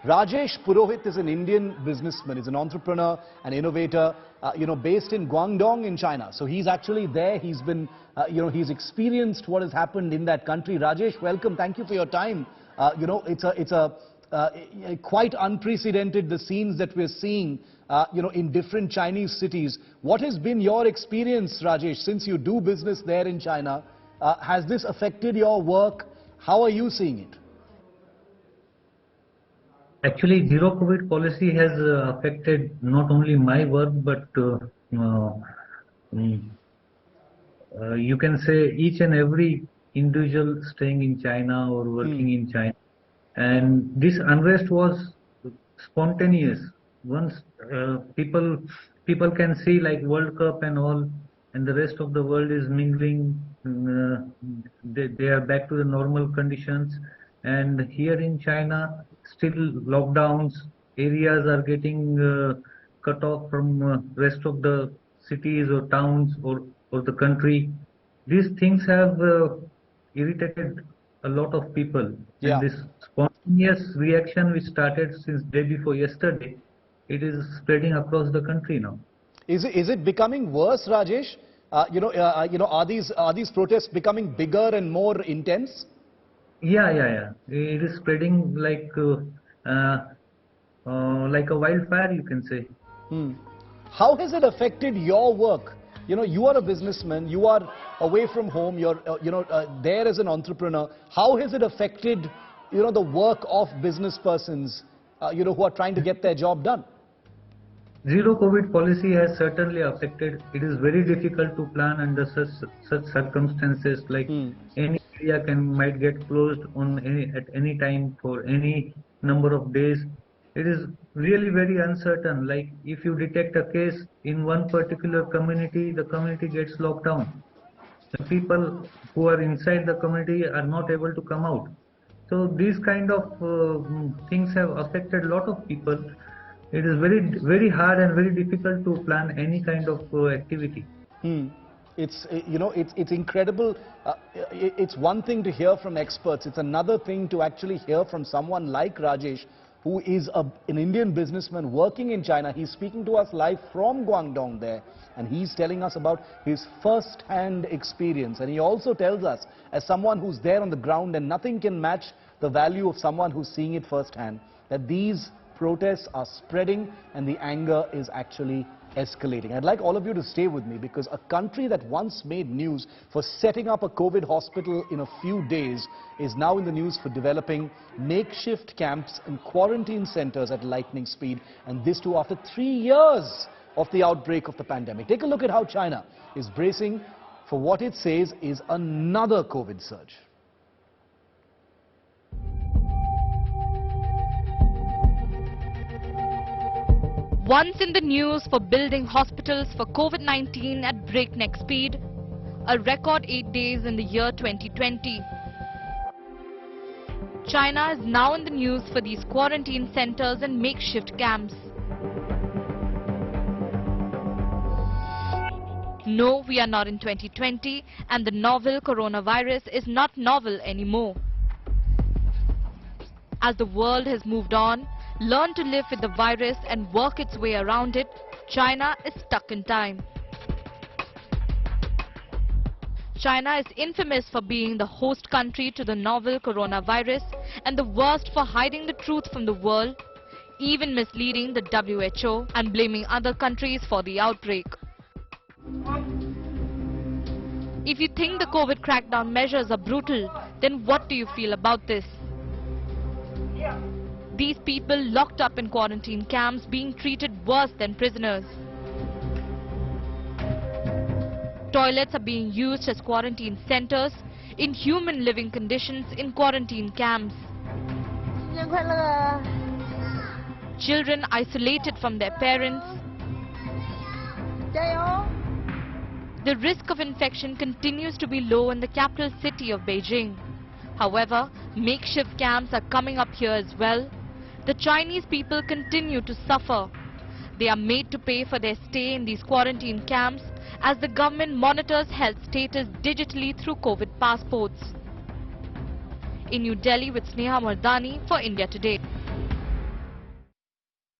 Rajesh Purohit is an Indian businessman. He's an entrepreneur, an innovator, based in Guangdong in China. So he's actually there. He's been, he's experienced what has happened in that country. Rajesh, welcome. Thank you for your time. It's quite unprecedented, the scenes that we're seeing, in different Chinese cities. What has been your experience, Rajesh, since you do business there in China? Has this affected your work? How are you seeing it? Actually, zero COVID policy has affected not only my work, but you can say each and every individual staying in China or working in China. And this unrest was spontaneous. Once people can see like World Cup and all, and the rest of the world is mingling, they are back to the normal conditions. And here in China, still lockdowns, areas are getting cut off from rest of the cities or towns or the country. These things have irritated a lot of people. Yeah. And this spontaneous reaction which started since day before yesterday, it is spreading across the country now. Is it becoming worse, Rajesh? Are these protests becoming bigger and more intense? Yeah. It is spreading like a wildfire, you can say. How has it affected your work? You are a businessman, you are away from home, you're there as an entrepreneur. How has it affected the work of business persons who are trying to get their job done? Zero COVID policy has certainly affected. It is very difficult to plan under such circumstances. Like any area might get closed at any time for any number of days. It is really very uncertain. Like if you detect a case in one particular community, the community gets locked down. The people who are inside the community are not able to come out. So these kind of things have affected a lot of people. It is very hard and very difficult to plan any kind of activity. It's incredible. It's one thing to hear from experts. It's another thing to actually hear from someone like Rajesh, who is an Indian businessman working in China. He's speaking to us live from Guangdong there, and he's telling us about his first-hand experience. And he also tells us, as someone who's there on the ground, and nothing can match the value of someone who's seeing it firsthand, that these protests are spreading and the anger is actually escalating. I'd like all of you to stay with me, because a country that once made news for setting up a COVID hospital in a few days is now in the news for developing makeshift camps and quarantine centers at lightning speed, and this too after 3 years of the outbreak of the pandemic. Take a look at how China is bracing for what it says is another COVID surge. Once in the news for building hospitals for COVID-19 at breakneck speed, a record 8 days in the year 2020. China is now in the news for these quarantine centers and makeshift camps. No, we are not in 2020, and the novel coronavirus is not novel anymore. As the world has moved on, learned to live with the virus and work its way around it, China is stuck in time. China is infamous for being the host country to the novel coronavirus and the worst for hiding the truth from the world, even misleading the WHO and blaming other countries for the outbreak. If you think the COVID crackdown measures are brutal, then what do you feel about this? These people locked up in quarantine camps being treated worse than prisoners. Toilets are being used as quarantine centers, inhuman living conditions in quarantine camps. Children isolated from their parents. The risk of infection continues to be low in the capital city of Beijing. However, makeshift camps are coming up here as well. The Chinese people continue to suffer. They are made to pay for their stay in these quarantine camps as the government monitors health status digitally through COVID passports. In New Delhi with Sneha Mardani for India Today.